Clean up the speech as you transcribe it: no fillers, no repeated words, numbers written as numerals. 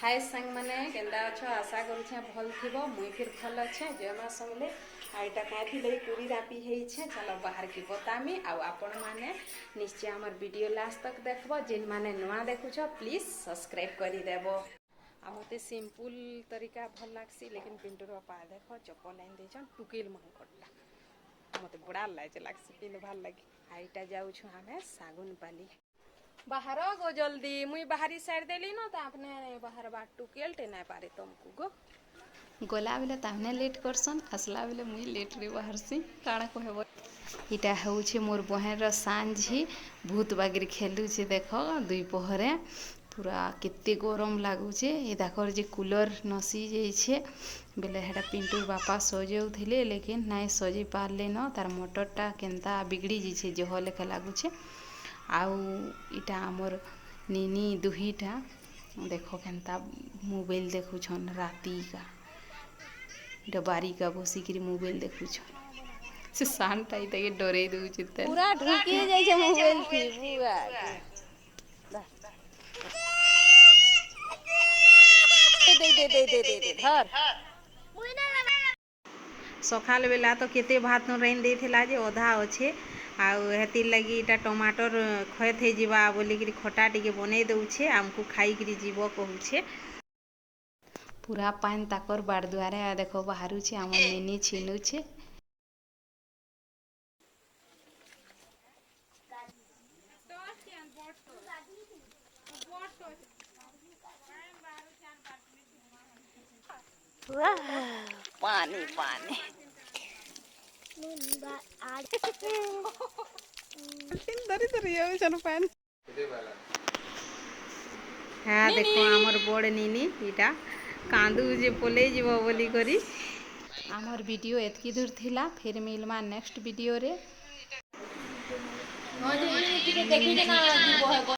हाय संग मैंने केन्दा अच्छो आशा करुछे भल थिबो मुई फिर भल अच्छे जयमा संगले आईटा काथी लई पूरी रापी हेइछे चलो बाहर की बतामी आउ आपण माने निश्चय हमर वीडियो लास्ट तक देखबो जिन माने नुआ देखुछो प्लीज सब्सक्राइब करी देबो आ मते सिंपल तरीका भल लागसी लेकिन पिंटूर बापा देखो चप्पल लाइन देछन टुकेल महकटा मते बड़ा लागसी पिन भल लागी आईटा जाउछु हमें सागुन पाली बाहर गो जल्दी मुई बाहरी साइड देली न त आपने बाहर बाट टुकेलटे नहीं पारे तुमको गो गला बेले तामने लेट करसन आसला बेले मुई लेट रे बाहरसी काଣା कहब इटा होउछे मोर बहनर सांझी भूत बागिर खेलुछे देख दुई पहरे पूरा केते गरम लागुछे ए दाकर जे कूलर नसी जाइछे बेले हेडा पिंटूर बापा सजाउथिले लेकिन नाइ सजै पारले न तार मोटरटा केनता बिगड़ी जाइछे जह लेखा लागुछे आउ इटा आमर निनी दुहीटा देख केनता मोबाइल देखुछन राती का इटा बारिका बसिकिरी मोबाइल देखुछन से सानटा इताके डरे दउछे पूरा ढुकी जाइछे मोबाइल थी पूरा दे धर सकाल बेला तो केते भात न रेन देथिला जे ओधा अच्छे आउ हेतिर लगी इटा टमाटर खयत हे जीवा बोलिकी खटा टिके बनै दउछे आमको खाइकी जीव कहूछे पूरा पान ताकर बारदुआरे देखो बाहरुछे आमर निनी छिनुछे पानी पानी हाँ देखो आमर बड़ निनी इटा कांदू जे पलै जीव बोली करी आमर वीडियो एतकी दूर थिला फिर मिलमा नेक्स्ट वीडियो रे